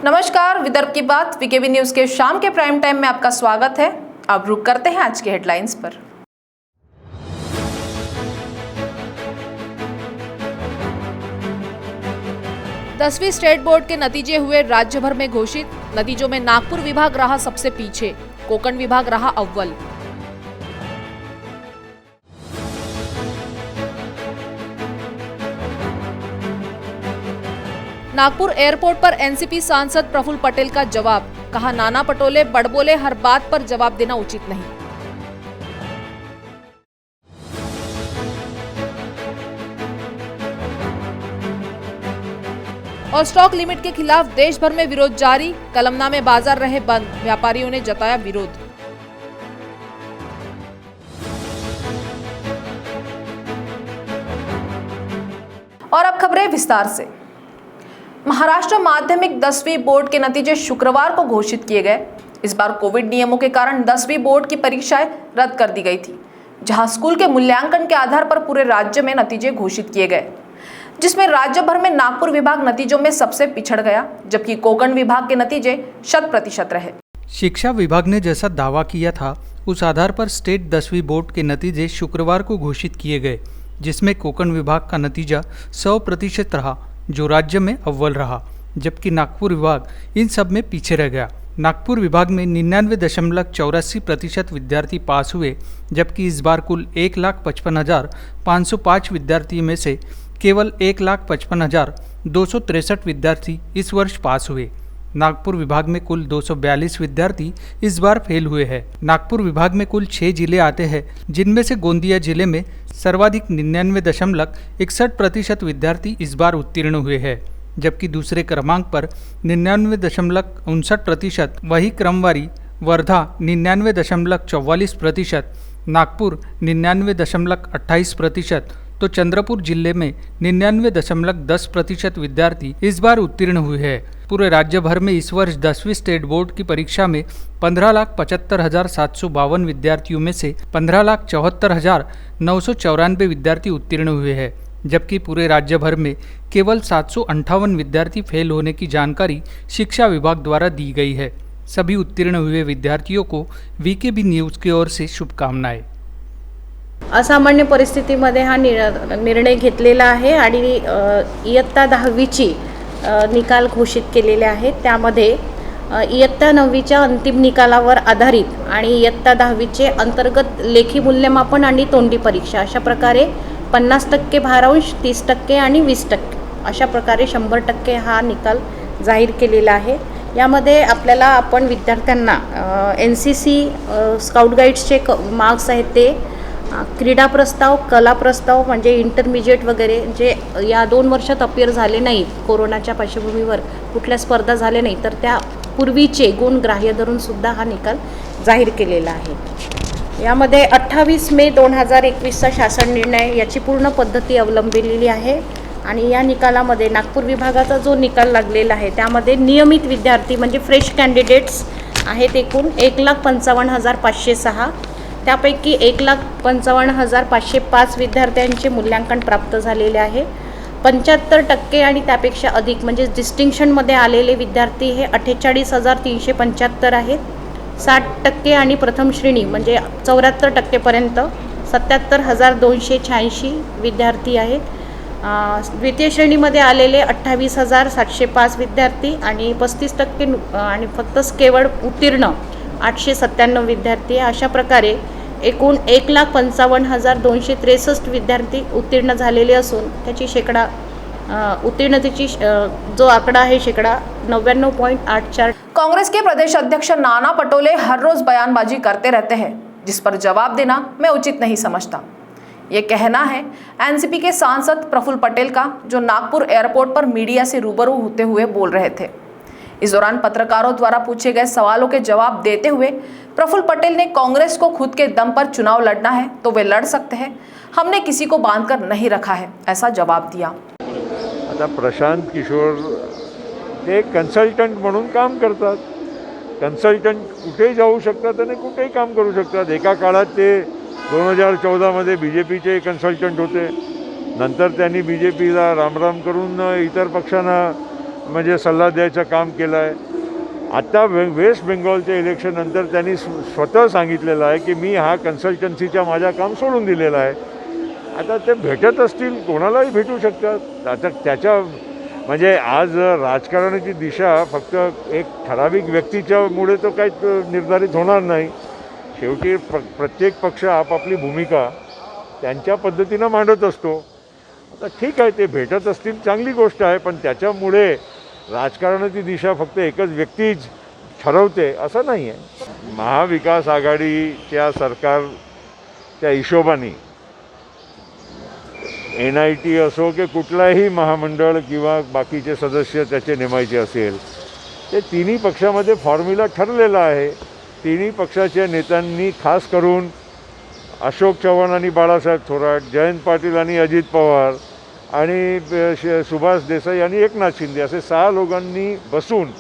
नमस्कार, विदर्भ की बात वीकेबी न्यूज के शाम के प्राइम टाइम में आपका स्वागत है। अब रुक करते हैं आज के हेडलाइंस पर। दसवीं स्टेट बोर्ड के नतीजे हुए राज्य भर में घोषित। नतीजों में नागपुर विभाग रहा सबसे पीछे, कोंकण विभाग रहा अव्वल। नागपुर एयरपोर्ट पर एनसीपी सांसद प्रफुल्ल पटेल का जवाब, कहा नाना पटोले बड़बोले, हर बात पर जवाब देना उचित नहीं। और स्टॉक लिमिट के खिलाफ देश भर में विरोध जारी। कलमना में बाजार रहे बंद, व्यापारियों ने जताया विरोध। और अब खबरें विस्तार से। महाराष्ट्र माध्यमिक 10वीं बोर्ड के नतीजे शुक्रवार को घोषित किए गए। इस बार कोविड नियमों के कारण 10वीं बोर्ड की परीक्षाएं रद्द कर दी गई थी, जहां स्कूल के मूल्यांकन के आधार पर पूरे राज्य में नतीजे घोषित किए गए, जिसमें राज्य भर में नागपुर विभाग नतीजों में सबसे पिछड़ गया, जबकि कोंकण विभाग के नतीजे 100% रहे। शिक्षा विभाग ने जैसा दावा किया था उस आधार पर स्टेट 10वीं बोर्ड के नतीजे शुक्रवार को घोषित किए गए, जिसमें कोंकण विभाग का नतीजा 100% रहा, जो राज्य में अव्वल रहा, जबकि नागपुर विभाग इन सब में पीछे रह गया। नागपुर विभाग में 99.84% विद्यार्थी पास हुए, जबकि इस बार कुल 1,55,505 विद्यार्थियों में से केवल 1,55,263 विद्यार्थी इस वर्ष पास हुए। नागपुर विभाग में कुल 242 विद्यार्थी इस बार फेल हुए हैं। नागपुर विभाग में कुल 6 जिले आते हैं, जिनमें से गोंदिया जिले में सर्वाधिक 99.61% विद्यार्थी इस बार उत्तीर्ण हुए हैं, जबकि दूसरे क्रमांक पर 99.59%, वही क्रमवारी वर्धा 99.44%, नागपुर 99.28%, तो चंद्रपुर जिले में 99.10% विद्यार्थी इस बार उत्तीर्ण हुए हैं। पूरे राज्य भर में इस वर्ष 10वीं स्टेट बोर्ड की परीक्षा में 15,75,752 विद्यार्थियों में से 15,74,994 विद्यार्थी उत्तीर्ण हुए हैं, जबकि पूरे राज्य भर में केवल 758 विद्यार्थी फेल होने की जानकारी शिक्षा विभाग द्वारा दी गई है। सभी उत्तीर्ण हुए विद्यार्थियों को वीकेबी न्यूज की ओर से शुभकामनाएं। असामान्य परिस्थितीमध्ये हा निर्णय घेतलेला आहे आणि इयत्ता 10वीची निकाल घोषित केलेले आहेत। त्यामध्ये इयत्ता 9वीच्या अंतिम निकालावर आधारित आणि इयत्ता 10वीचे अंतर्गत लेखी मूल्यमापन आणि तोंडी परीक्षा अशा प्रकारे 50% भारांश, 30% आणि 20% अशा प्रकारे 100% हा निकाल जाहीर केलेला आहे। यामध्ये आपल्याला आपण विद्यार्थ्यांना NCC स्काउट गाईड्सचे मार्क्स आहेत ते, क्रीडा प्रस्ताव, कला प्रस्ताव म्हणजे इंटरमिजिएट वगैरे जे या 2 वर्षात अपियर झाले नाहीत, कोरोनाच्या पार्श्वभूमीवर कुठल्या स्पर्धा झाल्या नाही, तर त्या पूर्वीचे गुण ग्राह्य धरून सुद्धा हा निकाल जाहीर केलेला आहे। यामध्ये 28 मे 2021चा शासन निर्णय याची पूर्ण पद्धती अवलंबलेली आहे आणि या निकालामध्ये नागपूर विभागाचा जो निकाल लागलेला आहे त्यामध्ये नियमित विद्यार्थी म्हणजे फ्रेश कॅन्डिडेट्स आहेत एकूण 1,55,506, त्यापैकी 1,55,505 विद्यार्थ्यांचे मूल्यांकन प्राप्त झालेले आहे। 75% आणि त्यापेक्षा अधिक म्हणजे डिस्टिंक्शनमध्ये आलेले विद्यार्थी हे 48,375 आहेत। 60% आणि प्रथम श्रेणी म्हणजे 74% पर्यंत 77,286 विद्यार्थी आहेत। द्वितीय श्रेणीमध्ये आलेले 28,705 विद्यार्थी आणि 35% आणि फक्त केवळ उत्तीर्ण 897 विद्यार्थी। अशा प्रकारे एकूण 1,55,263 विद्यार्थी उत्तीर्ण झालेले असून त्याची उत्तीर्णतेची जो आकडा आहे 99.84। कांग्रेस के प्रदेश अध्यक्ष नाना पटोले हर रोज बयानबाजी करते रहते हैं, जिस पर जवाब देना मैं उचित नहीं समझता। ये कहना है एनसीपी के सांसद प्रफुल्ल पटेल का, जो नागपुर एयरपोर्ट पर मीडिया से रूबरू होते हुए बोल रहे थे। इस दौरान पत्रकारों द्वारा पूछे गए सवालों के जवाब देते हुए प्रफुल्ल पटेल ने कांग्रेस को खुद के दम पर चुनाव लड़ना है तो वे लड़ सकते हैं, हमने किसी को बांधकर नहीं रखा है, ऐसा जवाब दिया। आता प्रशांत किशोर ते कन्सल्टंट म्हणून काम करतात। कन्सल्टंट कुठेही जाऊ शकतात आणि कुठेही काम करू शकतात। एका काळात ते 2014 मध्ये BJPचे कन्सल्टंट होते, नंतर त्यांनी BJPला रामराम करून इतर पक्षांना म्हणजे सल्ला द्यायचं काम केलं आहे. आता वेस्ट बेंगॉलच्या इलेक्शननंतर त्यांनी स्वतः सांगितलेलं आहे की मी हा कन्सल्टन्सीचा माझा काम सोडून दिलेलं आहे. आता ते भेटत असतील, कोणालाही भेटू शकतात. आता त्याच्या म्हणजे आज राजकारणाची दिशा फक्त एक ठराविक व्यक्तीच्यामुळे तो काही निर्धारित होणार नाही. शेवटी प्रत्येक पक्ष आपापली भूमिका त्यांच्या पद्धतीनं मांडत असतो. आता ठीक आहे, ते भेटत असतील, चांगली गोष्ट आहे, पण त्याच्यामुळे राजकारणाची दिशा फक्त एकच व्यक्तीच ठरवते असं नाही आहे. महाविकास आघाडीच्या सरकारच्या हिशोबाने NIT असो की कुठलाही महामंडळ किंवा बाकीचे सदस्य त्याचे नेमायचे असेल, ते तिन्ही पक्षामध्ये फॉर्म्युला ठरलेला आहे. तिन्ही पक्षाच्या नेत्यांनी खास करून अशोक चव्हाण आणि बाळासाहेब थोरात, जयंत पाटील आणि अजित पवार आणि सुभाष देसाई आणि एकनाथ शिंदे असे 6 लोकांनी बसून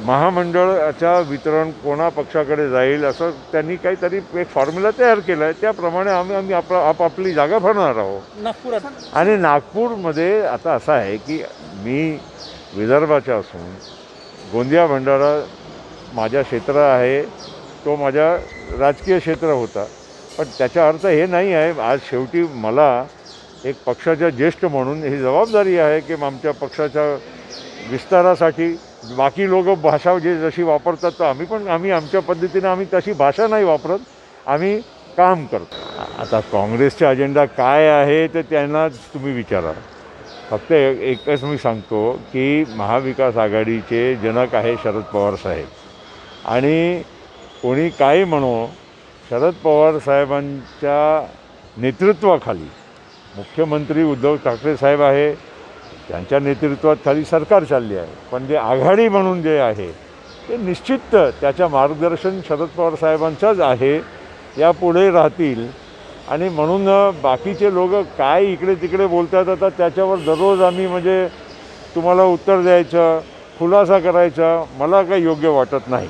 महामंडळाचा वितरण कोणा पक्षाकडे जाईल असं त्यांनी काहीतरी एक फॉर्म्युला तयार केला आहे. त्याप्रमाणे आम्ही आपापली जागा भरणार आहोत. नागपुरात आणि नागपूरमध्ये आता असं आहे की मी विदर्भाचा असून गोंदिया भंडारा माझा क्षेत्र आहे, तो माझा राजकीय क्षेत्र होता. पण त्याचा अर्थ हे नाही आहे, आज शेवटी मला एक पक्षाचा ज्येष्ठ म्हणून ही जबाबदारी आहे की आमच्या पक्षाच्या विस्तारासाठी बाकी लोक भाषा जशी वापरतात तर आम्ही आमच्या पद्धतीनं आम्ही तशी भाषा नाही वापरत, आम्ही काम करतो. आता काँग्रेसचा अजेंडा काय आहे ते त्यांनाच तुम्ही विचारा. फक्त एकच मी सांगतो की महाविकास आघाडीचे जनक आहे शरद पवार साहेब. आणि कोणी काही म्हणो, शरद पवार साहेबांच्या नेतृत्वाखाली मुख्यमंत्री उद्धव ठाकरे साहेब आहे, त्यांच्या नेतृत्वात खाली सरकार चालली आहे. पण जे आघाडी म्हणून जे आहे ते निश्चित त्याच्या मार्गदर्शन शरद पवार साहेबांचंच आहे, यापुढे राहतील. आणि म्हणून बाकीचे लोक काय इकडे तिकडे बोलतात, आता त्याच्यावर दररोज आम्ही म्हणजे तुम्हाला उत्तर द्यायचं, खुलासा करायचा मला काही योग्य वाटत नाही.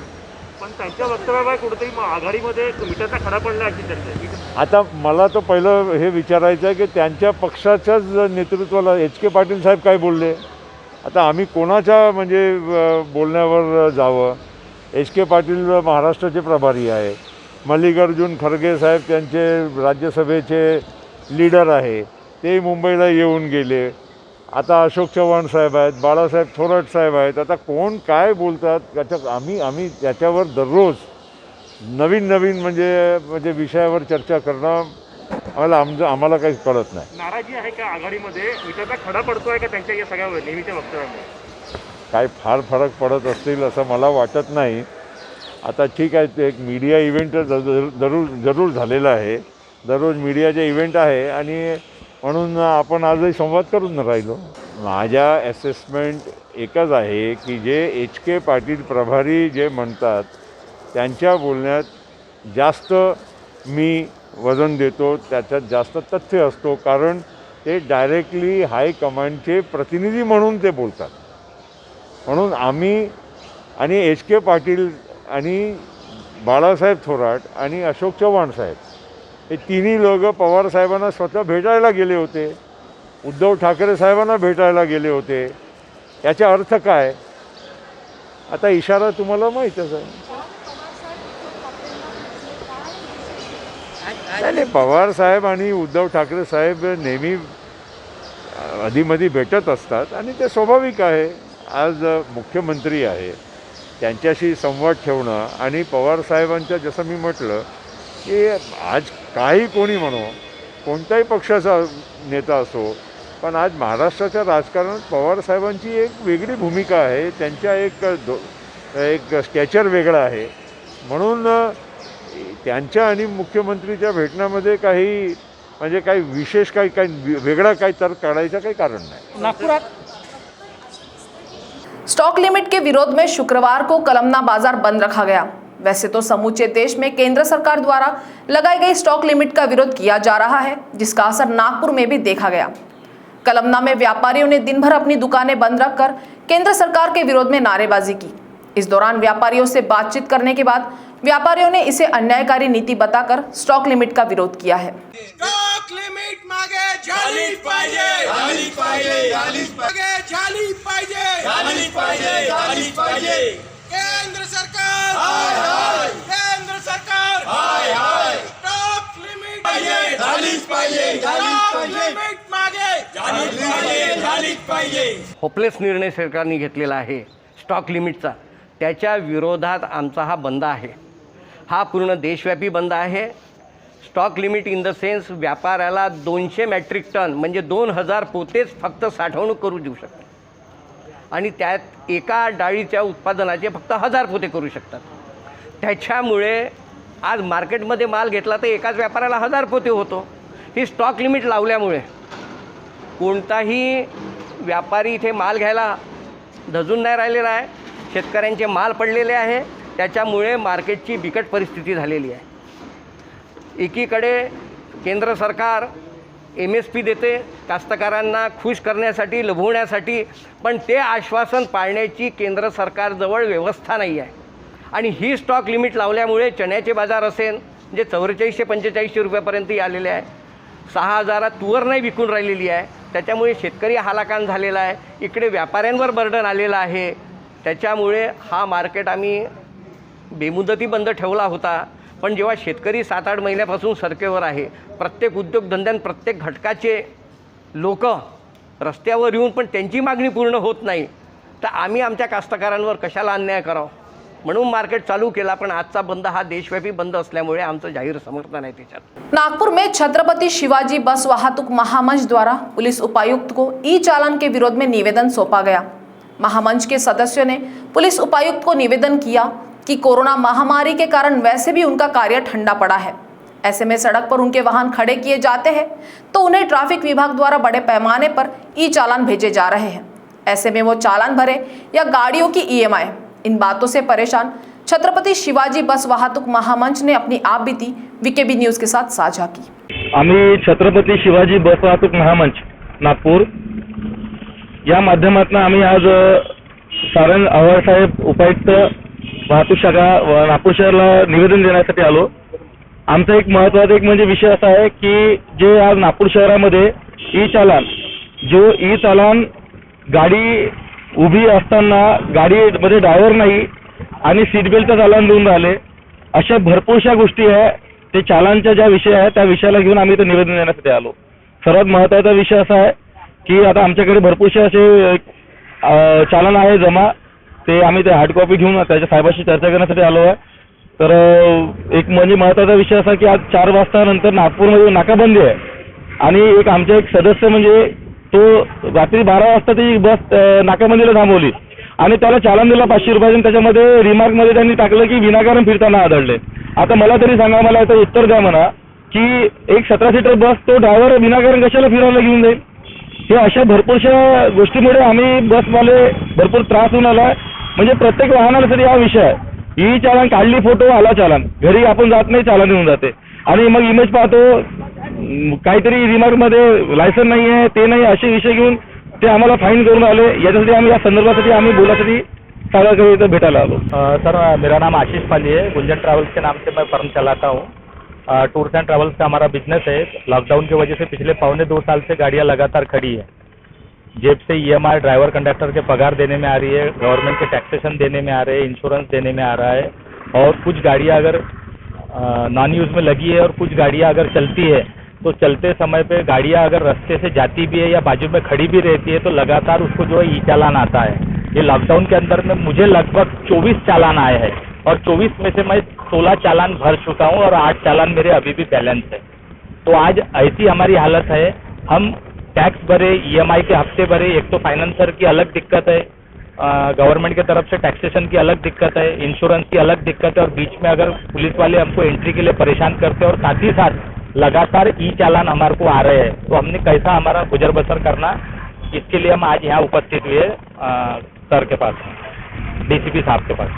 पण त्यांच्या वक्तव्यामुळे कुठेतरी आघाडीमध्ये मिठाचा खडा पडला अशी चर्चा आहे. आता मला तर पहिलं हे विचारायचं आहे की त्यांच्या पक्षाच्याच नेतृत्वाला HK पाटील साहेब काय बोलले. आता आम्ही कोणाच्या म्हणजे बोलण्यावर जावं. HK पाटील महाराष्ट्राचे प्रभारी आहे, मल्लिकार्जुन खरगे साहेब त्यांचे राज्यसभेचे लीडर आहे, ते मुंबईला येऊन गेले. आता अशोक चव्हाण साहेब आहेत, बाळासाहेब थोरात साहेब आहेत. आता कोण काय बोलतात त्याच्यात आम्ही त्याच्यावर दररोज नवीन म्हणजे विषयावर चर्चा करणं आम्हाला काही कळत नाही. नाराजी आहे का आघाडीमध्ये, मिठाचा खडा पडतोय का त्यांच्या या सगळ्या नेहमीच्या वक्तव्यामुळे? काय फार फरक पडत असतील असं मला वाटत नाही. आता ठीक आहे, ते एक मीडिया इव्हेंट जरूर झालेला आहे, दररोज मीडियाचे इव्हेंट आहे आणि म्हणून आपण आजही संवाद करून राहिलो. माझ्या असेसमेंट एकच आहे की जे HK पाटील प्रभारी जे म्हणतात त्यांच्या बोलण्यात जास्त मी वजन देतो, त्याच्यात जास्त तथ्य असतो, कारण ते डायरेक्टली हायकमांडचे प्रतिनिधी म्हणून ते बोलतात. म्हणून आम्ही आणि HK पाटील आणि बाळासाहेब थोरात आणि अशोक चव्हाण साहेब हे तिन्ही लोक पवार साहेबांना स्वतः भेटायला गेले होते, उद्धव ठाकरे साहेबांना भेटायला गेले होते. याचा अर्थ काय? आता इशारा तुम्हाला माहीतच आहे. नाही, पवार साहेब आणि उद्धव ठाकरे साहेब नेहमी अधीमधी भेटत असतात आणि ते स्वाभाविक आहे. आज मुख्यमंत्री आहे, त्यांच्याशी संवाद ठेवणं आणि पवार साहेबांच्या जसं मी म्हटलं की आज काही कोणी म्हणो, कोणत्याही पक्षाचा नेता असो, पण आज महाराष्ट्राच्या राजकारणात पवार साहेबांची एक वेगळी भूमिका आहे, त्यांच्या एक स्टॅचर वेगळा आहे. म्हणून त्यांच्या आणि मुख्यमंत्रीच्या भेटण्यामध्ये काही म्हणजे काही विशेष काही वेगळा काही तर्क काढायचं काही कारण नाही. नागपुरात स्टॉक लिमिट के विरोध में शुक्रवार को कलमना बाजार बंद रखा गया। वैसे तो समूचे देश में केंद्र सरकार द्वारा लगाई गई स्टॉक लिमिट का विरोध किया जा रहा है, जिसका असर नागपुर में भी देखा गया। कलमना में व्यापारियों ने दिन भर अपनी दुकानें बंद रखकर केंद्र सरकार के विरोध में नारेबाजी की। इस दौरान व्यापारियों से बातचीत करने के बाद व्यापारियों ने इसे अन्यायकारी नीति बताकर स्टॉक लिमिट का विरोध किया है। स्टॉक लिमिट मागे झालीच पाहिजे, झालीच पाहिजे, झालीच पाहिजे, झालीच पाहिजे, झालीच पाहिजे, झालीच पाहिजे. केंद्र सरकार हाय हाय, केंद्र सरकार हाय हाय. स्टॉक लिमिट पाहिजे, झालीच पाहिजे, झालीच पाहिजे. लिमिट मागे झालीच पाहिजे, झालीच पाहिजे. होपलेस निर्णय सरकारने घेतलेला आहे स्टॉक लिमिटचा. त्याच्या विरोधात आमचा हा बंद आहे. हा पूर्ण देशव्यापी बंद आहे. Stock limit in the sense व्यापाऱ्याला 200 मेट्रिक टन म्हणजे 2000 पोतेच फक्त साठवणूक करू देऊ शकतात आणि त्यात एका डाळीच्या उत्पादनाचे फक्त 1000 पोते करू शकतात. त्याच्यामुळे आज मार्केटमध्ये माल घेतला तर एकाच व्यापाऱ्याला 1000 पोते होतो. ही स्टॉक लिमिट लावल्यामुळे कोणताही व्यापारी इथे माल घ्यायला धजून नाही राहिलेला आहे. शेतकऱ्यांचे माल पडलेले आहे. त्याच्यामुळे मार्केटची बिकट परिस्थिती झालेली आहे. एकीकडे केंद्र सरकार MSP देते कास्तकारांना खुश करण्यासाठी, लभवण्यासाठी, पण ते आश्वासन पाळण्याची केंद्र सरकारजवळ व्यवस्था नाही आहे. आणि ही स्टॉक लिमिट लावल्यामुळे चण्याचे बाजार असेल जे 4400-4500 रुपयापर्यंत आलेले आहे. 6000 तुवर नाही विकून राहिलेली आहे. त्याच्यामुळे शेतकरी हालाकान झालेला आहे. इकडे व्यापाऱ्यांवर बर्डन आलेलं आहे. त्याच्यामुळे हा मार्केट आम्ही बेमुदती बंद ठेवला होता. पण जेव्हा शेतकरी 7-8 महिन्यापासून सरकेवर आहे, प्रत्येक उद्योगधंद्यात प्रत्येक घटकाचे लोक रस्त्यावर येऊन पण त्यांची मागणी पूर्ण होत नाही, तर आम्ही आमच्या कास्तकारांवर कशाला अन्याय करावं म्हणून मार्केट चालू केला. पण आजचा बंद हा देशव्यापी बंद असल्यामुळे आमचं जाहीर समर्थन आहे त्याच्यात. नागपुर में छत्रपति शिवाजी बस वाहतुक महामंच द्वारा पुलिस उपायुक्त को ई चालान के विरोध में निवेदन सौंपा गया। महामंच के सदस्यों ने पुलिस उपायुक्त को निवेदन किया कि कोरोना महामारी के कारण वैसे भी उनका कार्य ठंडा पड़ा है। ऐसे में सड़क पर उनके वाहन खड़े किए जाते हैं तो उन्हें ट्रैफिक विभाग द्वारा बड़े पैमाने पर ई चालान भेजे जा रहे हैं। ऐसे में वो चालान भरे या गाड़ियों की EMI, इन बातों से परेशान छत्रपति शिवाजी बस वाहतुक महामंच ने अपनी आप बीती VKB न्यूज के साथ साझा की। आम्ही छत्रपति शिवाजी बस वाहतूक महामंच नागपूर या माध्यमातून आम्ही आज सारंग आव्हाड साहेब उपायुक्त वाहतूक शाखा नागपूर शहराला निवेदन देण्यासाठी आलो। आमचा एक महत्त्वाचा एक म्हणजे विषय असा आहे की जे आज नागपूर शहरामध्ये ई चालान गाडी उभी असताना गाडीमध्ये ड्रायव्हर नाही आणि सीट बेल्टचं चालान देऊन राहिले, अशा भरपूरशा गोष्टी आहे। ते चालानचा ज्या विषय आहे त्या विषयाला घेऊन आम्ही ते निवेदन देण्यासाठी आलो। सर्वात महत्त्वाचा विषय असा आहे की आता आमच्याकडे भरपूरसे असे चालन आहे जमा, ते आम्ही ते हार्ड कॉपी घेऊन त्याच्या साहेबांशी चर्चा करण्यासाठी आलो आहे। तर एक म्हणजे महत्त्वाचा विषय असा की आज 4 वाजता नंतर नागपूरमध्ये नाकाबंदी आहे आणि एक आमचा एक सदस्य म्हणजे तो रात्री 12 वाजता ती बस नाकाबंदीला थांबवली आणि त्याला चालन दिलं 500 रुपयाचं। त्याच्यामध्ये रिमार्कमध्ये त्यांनी टाकलं की विनाकारण फिरताना आढळले। आता मला तरी सांगा, मला याचं उत्तर द्या म्हणा की एक 17 सीटर बस तो ड्रायव्हर विनाकारण कशाला फिरायला घेऊन जाईल? हे अशा भरपूरशा गोष्टीमुळे आम्ही बसवाले भरपूर त्रास होऊन आला। म्हणजे प्रत्येक वाहनासाठी हा विषय आहे। ही चालन काढली, फोटो आला चालन, घरी आपण जात नाही चालन येऊन जाते आणि मग इमेज पाहतो काहीतरी रिमार्कमध्ये लायसन नाही आहे, ते नाही, असे विषय घेऊन ते आम्हाला फाईन करून आले। याच्यासाठी आम्ही या संदर्भासाठी आम्ही बोलासाठी सागर इथं भेटायला आलो। सर, मेरा नाम आशीष पाली है। गुंजन ट्रैवल्स के नाम से मैं फर्म चलाता हूँ। टूर्स एंड ट्रैवल्स का हमारा बिजनेस है। लॉकडाउन की वजह से पिछले 1.25 साल से गाड़ियाँ लगातार खड़ी है। जेब से EMI ड्राइवर कंडक्टर के पगार देने में आ रही है, गवर्नमेंट के टैक्सेशन देने में आ रहे हैं, इंश्योरेंस देने में आ रहा है, और कुछ गाड़ियाँ अगर नॉन यूज़ में लगी है और कुछ गाड़ियाँ अगर चलती है तो चलते समय पे गाड़ियाँ अगर रास्ते से जाती भी है या बाजू में खड़ी भी रहती है तो लगातार उसको जो है ई चालान आता है। ये लॉकडाउन के अंदर में मुझे लगभग 24 चालान आए हैं और 24 में से मैं 16 चालान भर चुका हूँ और 8 चालान मेरे अभी भी बैलेंस है। तो आज ऐसी हमारी हालत है, हम टैक्स भरे, EMI के हफ्ते भरे, एक तो फाइनेंसर की अलग दिक्कत है, गवर्नमेंट की तरफ से टैक्सेशन की अलग दिक्कत है, इंश्योरेंस की अलग दिक्कत है, और बीच में अगर पुलिस वाले हमको एंट्री के लिए परेशान करते हैं और साथ ही साथ लगातार ई चालान हमारे को आ रहे हैं, तो हमने कैसा हमारा गुजर बसर करना, इसके लिए हम आज यहाँ उपस्थित हुए सर के पास, DCP साहब के पास।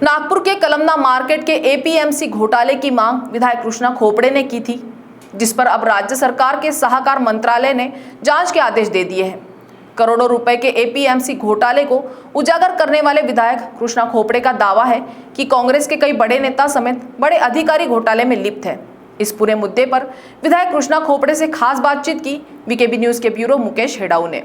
नागपुर के कलमना मार्केट के APMC घोटाले की मांग विधायक कृष्णा खोपड़े ने की थी, जिस पर अब राज्य सरकार के सहकार मंत्रालय ने जांच के आदेश दे दिए हैं। करोड़ों रुपए के APMC घोटाले को उजागर करने वाले विधायक कृष्णा खोपड़े का दावा है कि कांग्रेस के कई बड़े नेता समेत बड़े अधिकारी घोटाले में लिप्त हैं। इस पूरे मुद्दे पर विधायक कृष्णा खोपड़े से खास बातचीत की वीकेबी न्यूज के ब्यूरो मुकेश हेडाऊ ने।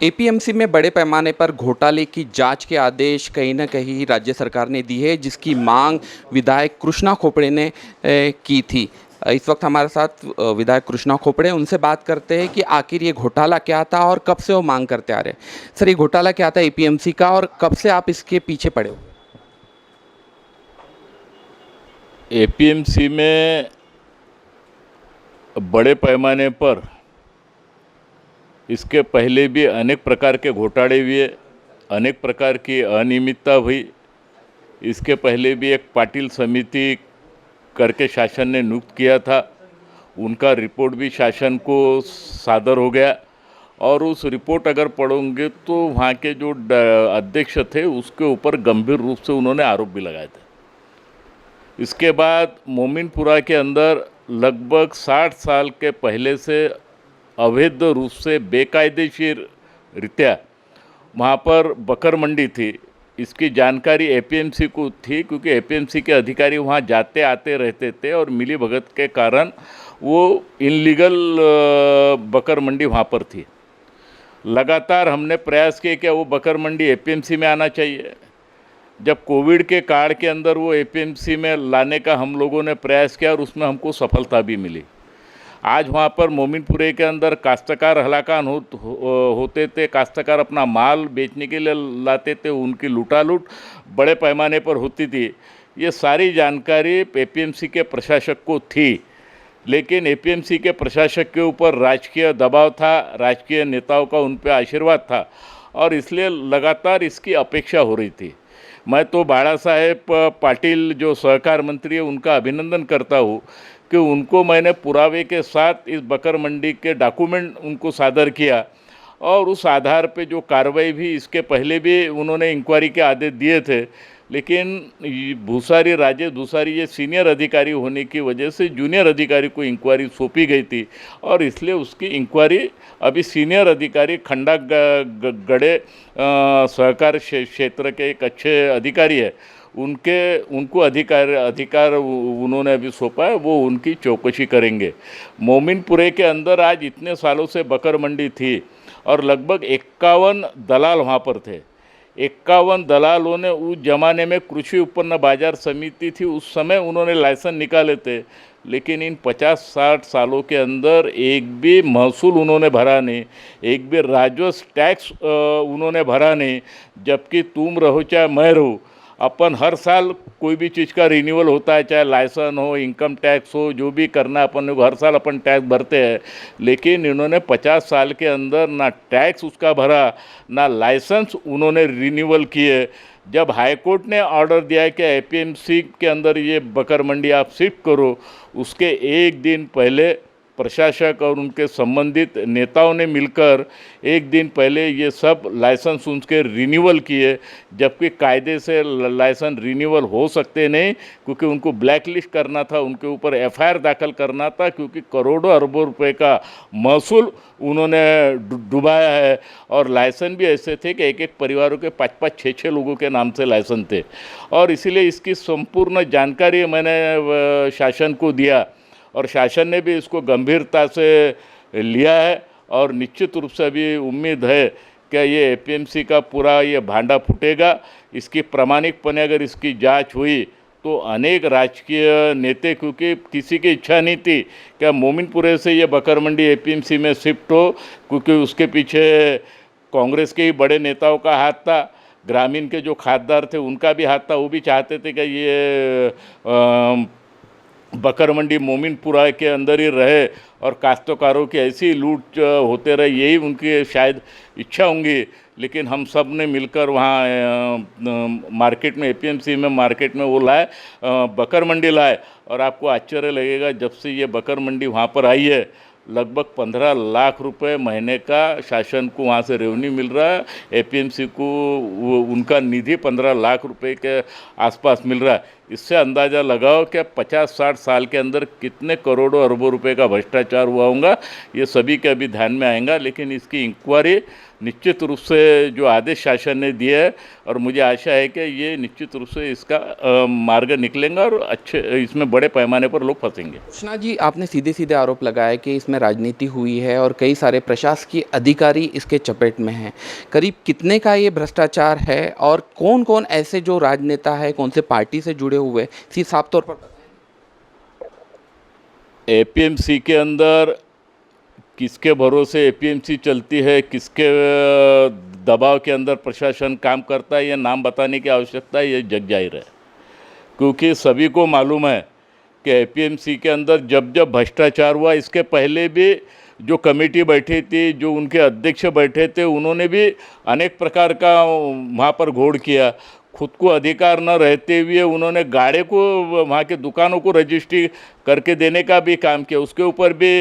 एपीएमसी में बड़े पैमाने पर घोटाले की जांच के आदेश कहीं न कहीं राज्य सरकार ने दी है, जिसकी मांग विधायक कृष्णा खोपड़े ने की थी। इस वक्त हमारे साथ विधायक कृष्णा खोपड़े, उनसे बात करते हैं कि आखिर ये घोटाला क्या था और कब से वो मांग करते आ रहे हैं। सर, ये घोटाला क्या था एपीएमसी का और कब से आप इसके पीछे पड़े हो? एपीएमसी में बड़े पैमाने पर इसके पहले भी अनेक प्रकार के घोटाले हुए, अनेक प्रकार की अनियमितता हुई। इसके पहले भी एक पाटिल समिति करके शासन ने नियुक्त किया था, उनका रिपोर्ट भी शासन को सादर हो गया और उस रिपोर्ट अगर पढ़ोगे तो वहाँ के जो अध्यक्ष थे उसके ऊपर गंभीर रूप से उन्होंने आरोप भी लगाए थे। इसके बाद मोमिनपुरा के अंदर लगभग 60 साल के पहले से अवैध रूप से बेकायदेशीर रीत्या वहाँ पर बकर मंडी थी। इसकी जानकारी एपीएमसी को थी क्योंकि एपीएमसी के अधिकारी वहाँ जाते आते रहते थे और मिली भगत के कारण वो इनलीगल बकर मंडी वहाँ पर थी। लगातार हमने प्रयास किए कि वो बकर मंडी एपीएमसी में आना चाहिए। जब कोविड के काल के अंदर वो एपीएमसी में लाने का हम लोगों ने प्रयास किया और उसमें हमको सफलता भी मिली। आज वहाँ पर मोमिनपुरे के अंदर काश्तकार हलाकान होते थे, काश्तकार अपना माल बेचने के लिए लाते थे, उनकी लूटालूट बड़े पैमाने पर होती थी। ये सारी जानकारी एपीएमसी के प्रशासक को थी, लेकिन एपीएमसी के प्रशासक के ऊपर राजकीय दबाव था, राजकीय नेताओं का उन पर आशीर्वाद था और इसलिए लगातार इसकी अपेक्षा हो रही थी। मैं तो बाला साहेब पाटिल जो सहकार मंत्री है उनका अभिनंदन करता हूँ कि उनको मैंने पुरावे के साथ इस बकर मंडी के डॉक्यूमेंट उनको सादर किया और उस आधार पे जो कार्रवाई भी इसके पहले भी उन्होंने इंक्वायरी के आदेश दिए थे, लेकिन भूसारी राजेश भूसारी ये सीनियर अधिकारी होने की वजह से जूनियर अधिकारी को इंक्वायरी सौंपी गई थी और इसलिए उसकी इंक्वायरी अभी सीनियर अधिकारी खंडा गड़े सहकार क्षेत्र के एक अच्छे अधिकारी है, उनको अधिकार उन्होंने अभी सौंपा है, वो उनकी चौकसी करेंगे। मोमिनपुरे के अंदर आज इतने सालों से बकर मंडी थी और लगभग 51 दलाल वहाँ पर थे। 51 दलालों ने उस जमाने में कृषि उत्पन्न बाजार समिति थी, उस समय उन्होंने लाइसेंस निकाले थे, लेकिन इन 50-60 सालों के अंदर एक भी महसूल उन्होंने भरा नहीं, एक भी राजस्व टैक्स उन्होंने भरा नहीं। जबकि तुम रहो चाहे मैं रहूँ, अपन हर साल कोई भी चीज़ का रिन्यूअल होता है, चाहे लाइसेंस हो, इनकम टैक्स हो, जो भी करना है अपन हर साल अपन टैक्स भरते हैं, लेकिन इन्होंने 50 साल के अंदर ना टैक्स उसका भरा, ना लाइसेंस उन्होंने रिन्यूअल किए। जब हाई कोर्ट ने ऑर्डर दिया कि एपीएमसी के अंदर ये बकर मंडी आप शिफ्ट करो, उसके एक दिन पहले प्रशासक और उनके संबंधित नेताओं ने मिलकर एक दिन पहले ये सब लाइसेंस उनके रिन्यूअल किए, जबकि कायदे से लाइसेंस रिन्यूअल हो सकते नहीं क्योंकि उनको ब्लैक लिस्ट करना था, उनके ऊपर एफआईआर दाखिल करना था क्योंकि करोड़ों अरबों रुपए का महसूल उन्होंने डुबाया है। और लाइसेंस भी ऐसे थे कि एक एक परिवारों के 5-5, 6-6 लोगों के नाम से लाइसेंस थे और इसीलिए इसकी संपूर्ण जानकारी मैंने शासन को दिया और शासन ने भी इसको गंभीरता से लिया है और निश्चित रूप से अभी उम्मीद है कि ये एपीएमसी का पूरा ये भांडा फूटेगा। इसकी प्रामाणिकपणे अगर इसकी जांच हुई तो अनेक राजकीय नेता, क्योंकि किसी की इच्छा नहीं थी कि मोमिनपुरे से ये बकर मंडी एपीएमसी में शिफ्ट हो, क्योंकि उसके पीछे कांग्रेस के ही बड़े नेताओं का हाथ था, ग्रामीण के जो खासदार थे उनका भी हाथ था। वो भी चाहते थे कि ये बकर मंडी मोमिनपुरा के अंदर ही रहे और काश्तकारों की ऐसी लूट होते रहे, यही उनकी शायद इच्छा होंगी। लेकिन हम सब ने मिलकर वहाँ मार्केट में एपीएमसी में मार्केट में वो लाए, बकर मंडी लाए और आपको आश्चर्य लगेगा जब से ये बकर मंडी वहाँ पर आई है लगभग 15 लाख रुपए महीने का शासन को वहाँ से रेवेन्यू मिल रहा है। एपीएमसी को उनका निधि 15 लाख रुपए के आसपास मिल रहा है। इससे अंदाज़ा लगाओ कि 50-60 साल के अंदर कितने करोड़ों अरबों रुपए का भ्रष्टाचार हुआ होगा, ये सभी के अभी ध्यान में आएगा। लेकिन इसकी इंक्वायरी निश्चित रूप से जो आदेश शासन ने दिए है, और मुझे आशा है कि ये निश्चित रूप से इसका मार्ग निकलेगा और अच्छे इसमें बड़े पैमाने पर लोग फंसेंगे। कृष्णा जी, आपने सीधे सीधे आरोप लगाया कि इसमें राजनीति हुई है और कई सारे प्रशासकीय अधिकारी इसके चपेट में हैं। करीब कितने का ये भ्रष्टाचार है और कौन कौन ऐसे जो राजनेता है, कौन से पार्टी से जुड़े हुए, साफ तौर पर एपीएमसी के अंदर किसके भरोसे एपीएमसी चलती है, किसके दबाव के अंदर प्रशासन काम करता है, ये नाम बताने की आवश्यकता है, ये जग जाहिर है। क्योंकि सभी को मालूम है कि एपीएमसी के अंदर जब जब भ्रष्टाचार हुआ, इसके पहले भी जो कमेटी बैठी थी, जो उनके अध्यक्ष बैठे थे, उन्होंने भी अनेक प्रकार का वहाँ पर घोड़ किया। खुद को अधिकार न रहते हुए उन्होंने गाड़े को, वहाँ के दुकानों को रजिस्ट्री करके देने का भी काम किया, उसके ऊपर भी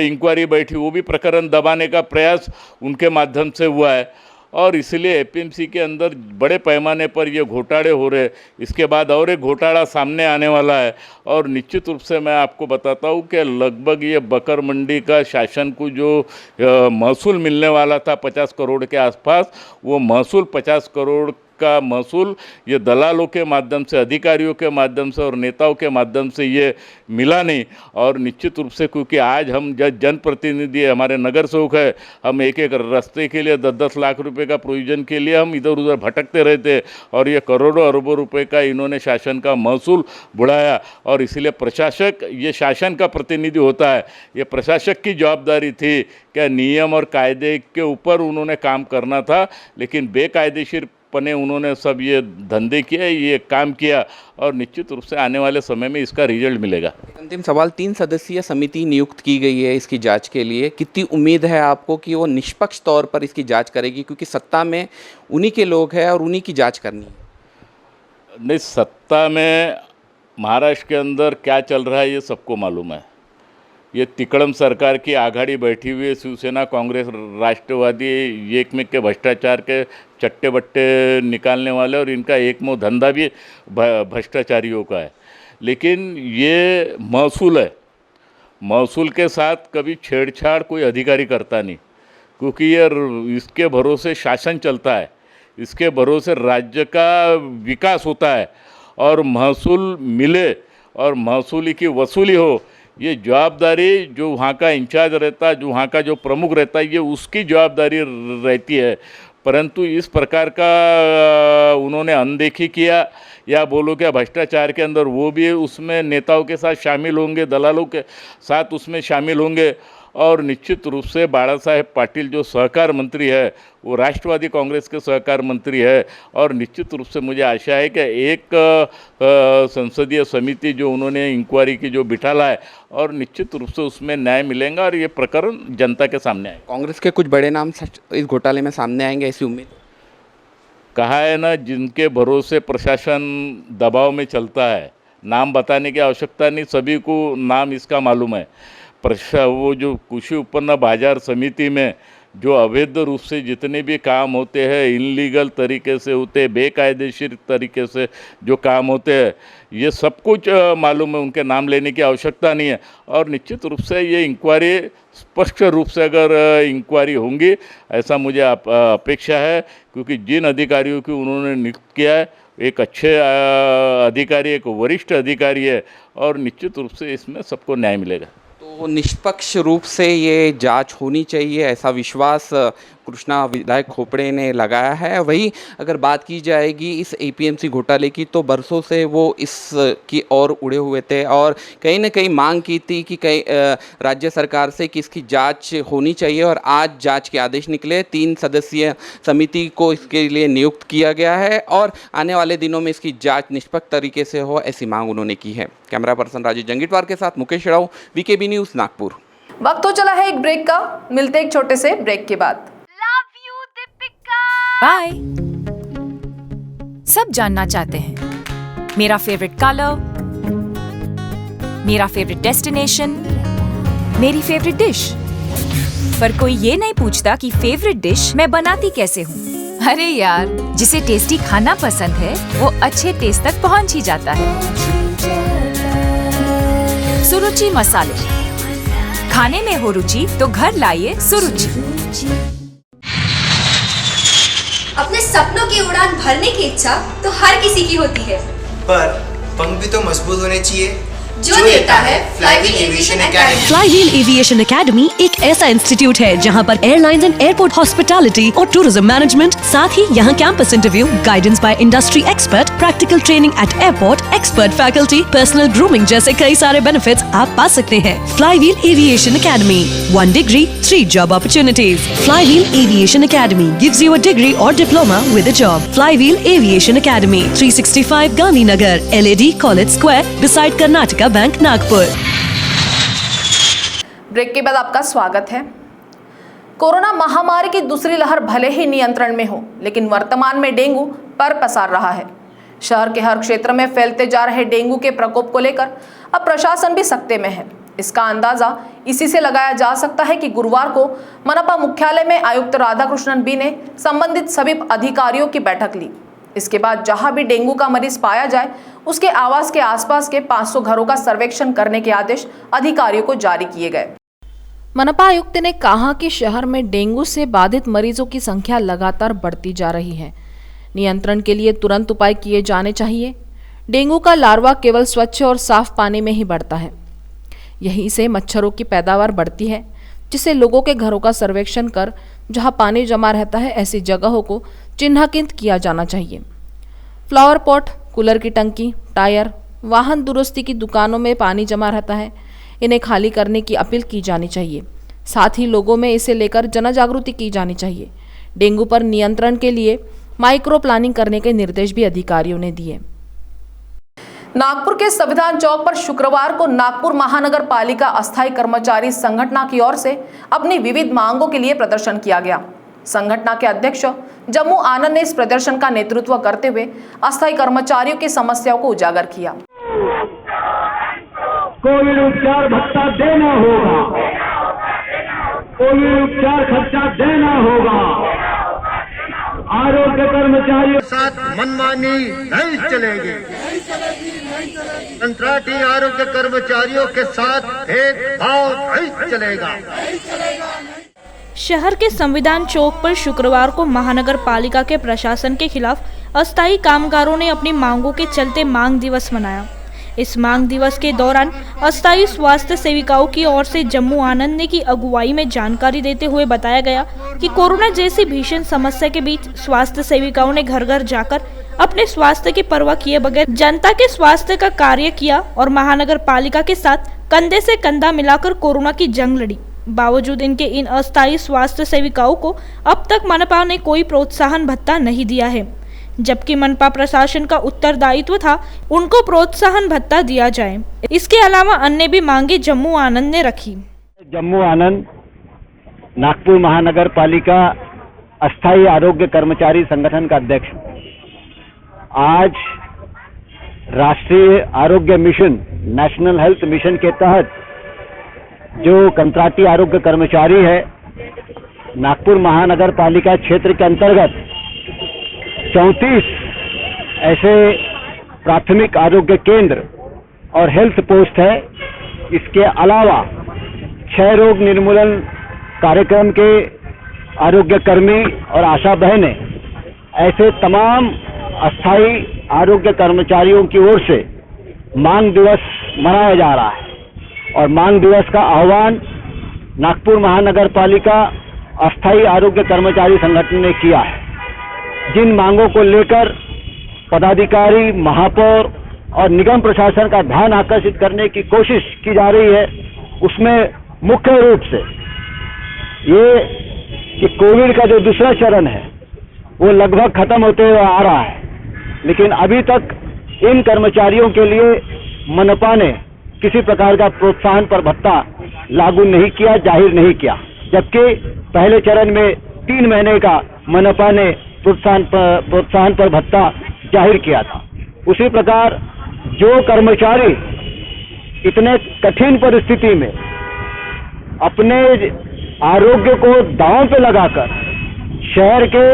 इंक्वायरी बैठी, वो भी प्रकरण दबाने का प्रयास उनके माध्यम से हुआ है। और इसलिए एपीएमसी के अंदर बड़े पैमाने पर ये घोटाले हो रहे। इसके बाद और एक घोटाला सामने आने वाला है, और निश्चित रूप से मैं आपको बताता हूँ कि लगभग ये बकर मंडी का शासन को जो महसूल मिलने वाला था 50 करोड़ के आसपास, वो महसूल 50 करोड़ का महसूल ये दलालों के माध्यम से, अधिकारियों के माध्यम से और नेताओं के माध्यम से ये मिला नहीं। और निश्चित रूप से क्योंकि आज हम जनप्रतिनिधि, हमारे नगर सेवक है, हम एक एक रास्ते के लिए 10-10 लाख रुपए का प्रोविज़न के लिए हम इधर उधर भटकते रहते, और ये करोड़ों अरबों रुपए का इन्होंने शासन का महसूल बुढ़ाया। और इसलिए प्रशासक ये शासन का प्रतिनिधि होता है, ये प्रशासक की जवाबदारी थी क्या नियम और कायदे के ऊपर उन्होंने काम करना था, लेकिन बेकायदेशीर पने उन्होंने सब ये धंधे किए, ये काम किया, और निश्चित रूप से आने वाले समय में इसका रिजल्ट मिलेगा। अंतिम सवाल, 3 सदस्यीय समिति नियुक्त की गई है इसकी जांच के लिए, कितनी उम्मीद है आपको कि वो निष्पक्ष तौर पर इसकी जांच करेगी, क्योंकि सत्ता में उन्हीं के लोग हैं और उन्हीं की जांच करनी है? नहीं, सत्ता में महाराष्ट्र के अंदर क्या चल रहा है ये सबको मालूम है। ये तिकड़म सरकार की आघाड़ी बैठी हुई है, शिवसेना, कांग्रेस, राष्ट्रवादी, एक में के भ्रष्टाचार के चट्टे बट्टे निकालने वाले, और इनका एक मुँह धंधा भी भ्रष्टाचारियों का है। लेकिन ये महसूल है, महसूल के साथ कभी छेड़छाड़ कोई अधिकारी करता नहीं, क्योंकि ये इसके भरोसे शासन चलता है, इसके भरोसे राज्य का विकास होता है, और महसूल मिले और महसूली की वसूली हो, ये जवाबदारी जो वहाँ का इंचार्ज रहता है, जो वहाँ का जो प्रमुख रहता है, ये उसकी जवाबदारी रहती है। परंतु इस प्रकार का उन्होंने अनदेखी किया, या बोलो क्या भ्रष्टाचार के अंदर वो भी उसमें नेताओं के साथ शामिल होंगे, दलालों के साथ उसमें शामिल होंगे। और निश्चित रूप से बाला साहेब पाटिल जो सहकार मंत्री है, वो राष्ट्रवादी कांग्रेस के सहकार मंत्री है, और निश्चित रूप से मुझे आशा है कि एक संसदीय समिति जो उन्होंने इंक्वायरी की जो बिठाला है, और निश्चित रूप से उसमें न्याय मिलेगा और ये प्रकरण जनता के सामने आए। कांग्रेस के कुछ बड़े नाम इस घोटाले में सामने आएंगे, ऐसी उम्मीद? कहा है ना, जिनके भरोसे प्रशासन दबाव में चलता है, नाम बताने की आवश्यकता नहीं, सभी को नाम इसका मालूम है। वो जो कृषि उत्पन्न बाजार समिति में जो अवैध रूप से जितने भी काम होते हैं, इनलीगल तरीके से होते हैं, बेकायदेशीर तरीके से जो काम होते हैं, ये सब कुछ मालूम है, उनके नाम लेने की आवश्यकता नहीं है। और निश्चित रूप से ये इंक्वायरी स्पष्ट रूप से अगर इंक्वायरी होंगी, ऐसा मुझे अपेक्षा है, क्योंकि जिन अधिकारियों की उन्होंने नियुक्त किया है, एक अच्छे अधिकारी, एक वरिष्ठ अधिकारी है, और निश्चित रूप से इसमें सबको न्याय मिलेगा। तो निष्पक्ष रूप से ये जांच होनी चाहिए, ऐसा विश्वास कृष्णा विधायक खोपड़े ने लगाया है। वही अगर बात की जाएगी इस एपीएमसी घोटाले की, तो बरसों से वो इस की ओर उड़े हुए थे और कहीं ना कहीं मांग की थी कि राज्य सरकार से कि इसकी जांच होनी चाहिए, और आज जांच के आदेश निकले। 3 सदस्यीय समिति को इसके लिए नियुक्त किया गया है, और आने वाले दिनों में इसकी जांच निष्पक्ष तरीके से हो, ऐसी मांग उन्होंने की है। कैमरा पर्सन राजीव जंगीटवार के साथ मुकेश राव, वीकेबी न्यूज़, नागपुर। वक्त हो चला है एक ब्रेक का, मिलते एक छोटे से ब्रेक के बाद। बाय। सब जानना चाहते हैं मेरा फेवरेट कलर, मेरा फेवरेट डेस्टिनेशन, मेरी फेवरेट डिश, पर कोई ये नहीं पूछता कि फेवरेट डिश मैं बनाती कैसे हूँ। अरे यार, जिसे टेस्टी खाना पसंद है वो अच्छे टेस्ट तक पहुंच ही जाता है। सुरुचि मसाले, खाने में हो रुचि तो घर लाइए सुरुचि। अपने सपनों की उड़ान भरने की इच्छा तो हर किसी की होती है, पर पंख भी तो मजबूत होने चाहिए, जो देता है flywheel aviation academy. Flywheel aviation academy एक ऐसा इंस्टीट्यूट है जहां पर एयरलाइंस एंड एयरपोर्ट हॉस्पिटैलिटी और टूरिज्म मैनेजमेंट, साथ ही यहां campus interview, guidance by industry expert, practical training at airport, expert faculty, personal grooming जैसे कई सारे बेनिफिट्स आप पा सकते हैं। Flywheel aviation academy, 1 degree, 3 job opportunities. Flywheel Aviation Academy gives you a degree or diploma with a job. Flywheel Aviation Academy, 365 Gandhinagar, LAD College Square, beside Karnataka bank Nagpur. Break के बाद आपका स्वागत है। कोरोना महामारी की दूसरी लहर भले ही नियंत्रण में हो, लेकिन वर्तमान में डेंगू पर पसार रहा है। शहर के हर क्षेत्र में फैलते जा रहे डेंगू के प्रकोप को लेकर अब प्रशासन भी सख्ते में है। इसका अंदाजा इसी से लगाया जा सकता है कि गुरुवार को मनपा मुख्यालय में आयुक्त राधाकृष्णन बी ने संबंधित सभी अधिकारियों की बैठक ली। इसके बाद जहां भी डेंगू का मरीज पाया जाए उसके आवास के आसपास के 500 घरों का सर्वेक्षण करने के आदेश अधिकारियों को जारी किए गए। मनपा आयुक्त ने कहा कि शहर में डेंगू से बाधित मरीजों की संख्या लगातार बढ़ती जा रही है। नियंत्रण के लिए तुरंत उपाय किए जाने चाहिए। डेंगू का लार्वा केवल स्वच्छ और साफ पानी में ही बढ़ता है। यहीं से मच्छरों की पैदावार बढ़ती है, जिससे लोगों के घरों का सर्वेक्षण कर जहां पानी जमा रहता है ऐसी जगहों को चिन्हांकित किया जाना चाहिए। फ्लावर पॉट, कूलर की टंकी, टायर, वाहन दुरुस्ती की दुकानों में पानी जमा रहता है, इन्हें खाली करने की अपील की जानी चाहिए। साथ ही लोगों में इसे लेकर जन जागृति की जानी चाहिए। डेंगू पर नियंत्रण के लिए माइक्रो प्लानिंग करने के निर्देश भी अधिकारियों ने दिए। नागपुर के संविधान चौक पर शुक्रवार को नागपुर महानगर पालिका अस्थायी कर्मचारी संगठन की ओर से अपनी विविध मांगों के लिए प्रदर्शन किया गया। संगठन के अध्यक्ष जम्मू आनंद ने इस प्रदर्शन का नेतृत्व करते हुए अस्थायी कर्मचारियों की समस्याओं को उजागर किया। कोविड उपचार भत्ता देना होगा, कोविड उपचार खर्चा देना होगा, आरोग्य कर्मचारियों के साथ मनमानी नहीं चलेगी, कंट्राटी आरोग्य कर्मचारियों के साथ भेदभाव नहीं चलेगा। शहर के संविधान चौक पर शुक्रवार को महानगर पालिका के प्रशासन के खिलाफ अस्थायी कामगारों ने अपनी मांगों के चलते मांग दिवस मनाया। इस मांग दिवस के दौरान अस्थायी स्वास्थ्य सेविकाओं की ओर से जम्मू आनंद ने की अगुवाई में जानकारी देते हुए बताया गया कि कोरोना जैसी भीषण समस्या के बीच स्वास्थ्य सेविकाओं ने घर घर जाकर अपने स्वास्थ्य की परवाह किए बगैर जनता के स्वास्थ्य का कार्य किया और महानगर पालिका के साथ कंधे से कंधा मिलाकर कोरोना की जंग लड़ी। बावजूद इनके इन अस्थायी स्वास्थ्य सेविकाओं को अब तक मनपा ने कोई प्रोत्साहन भत्ता नहीं दिया है, जबकि मनपा प्रशासन का उत्तरदायित्व था उनको प्रोत्साहन भत्ता दिया जाए। इसके अलावा अन्य भी मांगे जम्मू आनंद ने रखी। जम्मू आनंद नागपुर महानगर पालिका अस्थायी आरोग्य कर्मचारी संगठन का अध्यक्ष। आज राष्ट्रीय आरोग्य मिशन, नेशनल हेल्थ मिशन के तहत जो कंट्राटी आरोग्य कर्मचारी है, नागपुर महानगर पालिका क्षेत्र के अंतर्गत 34 ऐसे प्राथमिक आरोग्य केंद्र और हेल्थ पोस्ट है। इसके अलावा क्षय रोग निर्मूलन कार्यक्रम के आरोग्य कर्मी और आशा बहनें, ऐसे तमाम अस्थायी आरोग्य कर्मचारियों की ओर से मांग दिवस मनाया जा रहा है और मांग दिवस का आह्वान नागपुर महानगर पालिका अस्थायी आरोग्य कर्मचारी संगठन ने किया है। जिन मांगों को लेकर पदाधिकारी, महापौर और निगम प्रशासन का ध्यान आकर्षित करने की कोशिश की जा रही है, उसमें मुख्य रूप से ये कि कोविड का जो दूसरा चरण है वो लगभग खत्म होते हुए आ रहा है, लेकिन अभी तक इन कर्मचारियों के लिए मनपा ने किसी प्रकार का प्रोत्साहन पर भत्ता लागू नहीं किया, जाहिर नहीं किया, जबकि पहले चरण में 3 महीने का मनपा ने प्रोत्साहन पर भत्ता जाहिर किया था। उसी प्रकार जो कर्मचारी इतने कठिन परिस्थिति में अपने आरोग्य को दांव पे लगाकर शहर के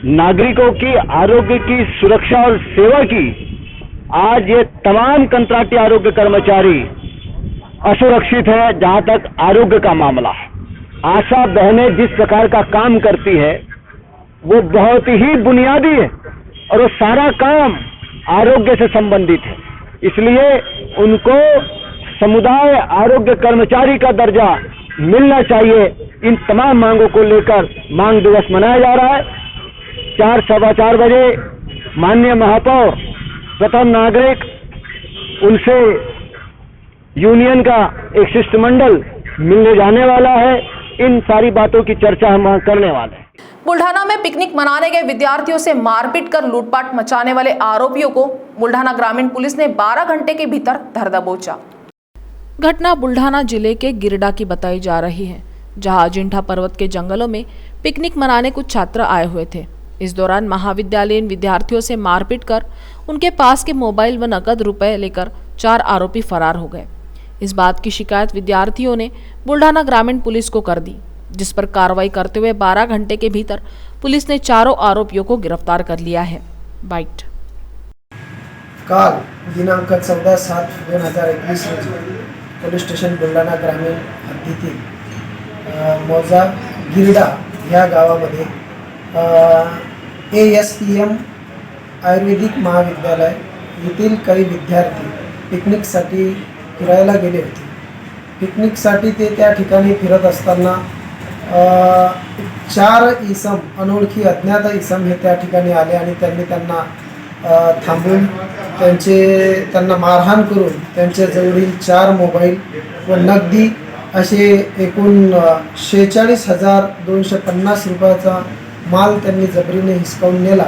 नागरिकों की आरोग्य की सुरक्षा और सेवा की, आज ये तमाम कंट्राटी आरोग्य कर्मचारी असुरक्षित है। जहां तक आरोग्य का मामला है, आशा बहनें जिस प्रकार का काम करती है वो बहुत ही बुनियादी है और वो सारा काम आरोग्य से संबंधित है। इसलिए उनको समुदाय आरोग्य कर्मचारी का दर्जा मिलना चाहिए। इन तमाम मांगों को लेकर मांग दिवस मनाया जा रहा है। 4-4:15 बजे माननीय महापौर प्रथम नागरिक उनसे यूनियन का एक शिष्टमंडल मिलने जाने वाला है। इन सारी बातों की चर्चा हम करने वाले हैं। बुल्ढाना में पिकनिक मनाने गए विद्यार्थियों से मारपीट कर लूटपाट मचाने वाले आरोपियों को बुल्ढाना ग्रामीण पुलिस ने 12 घंटे के भीतर धर दबोचा। घटना बुल्ढाना जिले के गिरडा की बताई जा रही है, जहां अजिंठा पर्वत के जंगलों में पिकनिक मनाने कुछ छात्र आए हुए थे। इस दौरान महाविद्यालयीन विद्यार्थियों से मारपीट कर उनके पास के मोबाइल व नकद रुपए लेकर 4 आरोपी फरार हो गए। इस बात की शिकायत विद्यार्थियों ने बुल्ढाना ग्रामीण पुलिस को कर दी, जिस पर कार्रवाई करते हुए 12 घंटे के भीतर पुलिस ने चारों आरोपियों को गिरफ्तार कर लिया है। बाइट। काल दिनांक 14/7/2021 रोजी पोलीस स्टेशन बुलढाणा ग्रामीण हद्दीतील मौजा गिरडा या गावामध्ये ASPM आयुर्वेदिक महाविद्यालय येथील काही विद्यार्थी पिकनिकसाठी फिरायला गेले होते। पिकनिकसाठी ते त्या ठिकाणी फिरत असताना 4 इसम अनोळखी अज्ञात इसम हे त्या ठिकाणी आले आणि त्यांनी त्यांना थांबवून त्यांना मारहाण करून त्यांच्या जवळील 4 मोबाईल व नगदी असे एकूण 46,250 रुपयाचा माल त्यांनी जबरीने हिसकावून नेला,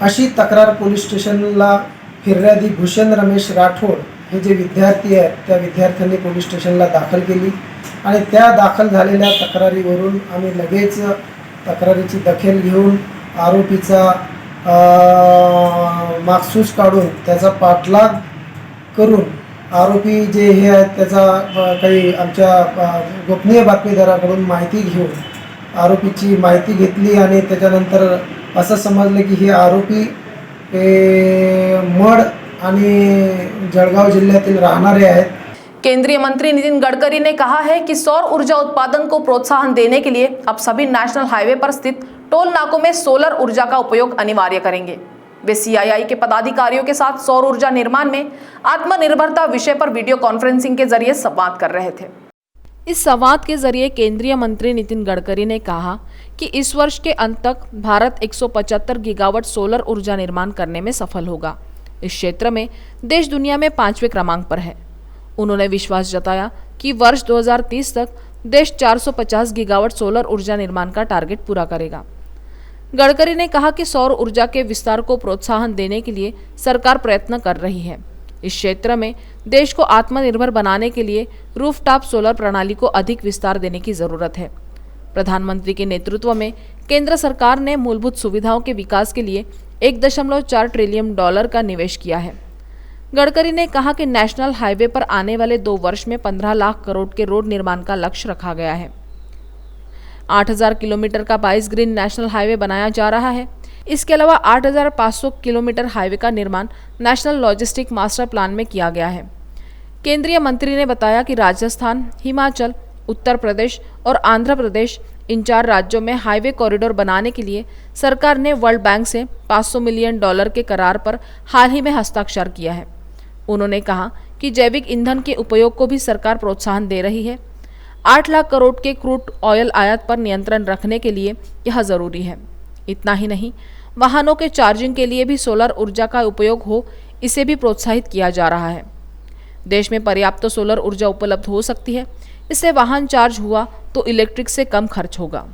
अशी तक्रार पोलीस स्टेशनला फिर्यादी भूषण रमेश राठोड हे जे विद्यार्थी आहेत त्या विद्यार्थ्यांनी पोलीस स्टेशनला दाखल केली आणि त्या दाखल झालेल्या तक्रारीवरून आम्ही लगेच तक्रारीची दखल घेऊन आरोपीचा मागसूस काढून त्याचा पाठलाग करून आरोपी जे हे आहेत त्याचा काही आमच्या गोपनीय बातमीदाराकडून माहिती घेऊन आरोपीची माहिती घेतली आणि त्याच्यानंतर असं समजलं की हे आरोपी मड आणि जळगाव जिल्ह्यातील राहणारे आहेत। केंद्रीय मंत्री नितिन गडकरी ने कहा है कि सौर ऊर्जा उत्पादन को प्रोत्साहन देने के लिए अब सभी नेशनल हाईवे पर स्थित टोल नाकों में सोलर ऊर्जा का उपयोग अनिवार्य करेंगे। वे CII के पदाधिकारियों के साथ सौर ऊर्जा निर्माण में आत्मनिर्भरता विषय पर वीडियो कॉन्फ्रेंसिंग के जरिए संवाद कर रहे थे। इस संवाद के जरिए केंद्रीय मंत्री नितिन गडकरी ने कहा कि इस वर्ष के अंत तक भारत 175 गीगावाट सोलर ऊर्जा निर्माण करने में सफल होगा। इस क्षेत्र में देश दुनिया में 5वें क्रमांक पर है। उन्होंने विश्वास जताया कि वर्ष 2030 तक देश 450 गीगावाट सोलर ऊर्जा निर्माण का टारगेट पूरा करेगा। गडकरी ने कहा कि सौर ऊर्जा के विस्तार को प्रोत्साहन देने के लिए सरकार प्रयत्न कर रही है। इस क्षेत्र में देश को आत्मनिर्भर बनाने के लिए रूफटॉप सोलर प्रणाली को अधिक विस्तार देने की जरूरत है। प्रधानमंत्री के नेतृत्व में केंद्र सरकार ने मूलभूत सुविधाओं के विकास के लिए $1.4 ट्रिलियन का निवेश किया है। गडकरी ने कहा कि नेशनल हाईवे पर आने वाले 2 वर्ष में 15 लाख करोड़ के रोड निर्माण का लक्ष्य रखा गया है। 8,000 किलोमीटर का 22 ग्रीन नेशनल हाईवे बनाया जा रहा है। इसके अलावा 8,500 किलोमीटर हाईवे का निर्माण नेशनल लॉजिस्टिक मास्टर प्लान में किया गया है। केंद्रीय मंत्री ने बताया कि राजस्थान, हिमाचल, उत्तर प्रदेश और आंध्र प्रदेश इन 4 राज्यों में हाईवे कॉरिडोर बनाने के लिए सरकार ने वर्ल्ड बैंक से $500 मिलियन के करार पर हाल ही में हस्ताक्षर किया है। उन्होंने कहा कि जैविक ईंधन के उपयोग को भी सरकार प्रोत्साहन दे रही है। 8 लाख करोड़ के क्रूड ऑयल आयात पर नियंत्रण रखने के लिए यह जरूरी है। इतना ही नहीं, वाहनों के चार्जिंग के लिए भी सोलर ऊर्जा का उपयोग हो, इसे भी प्रोत्साहित किया जा रहा है। देश में पर्याप्त सोलर ऊर्जा उपलब्ध हो सकती है। इससे वाहन चार्ज हुआ तो इलेक्ट्रिक से कम खर्च होगा।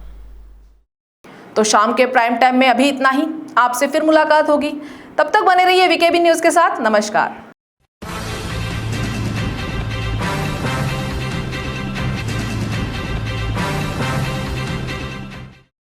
तो शाम के प्राइम टाइम में अभी इतना ही। आपसे फिर मुलाकात होगी, तब तक बने रहिए वीकेबी न्यूज़ के साथ। नमस्कार।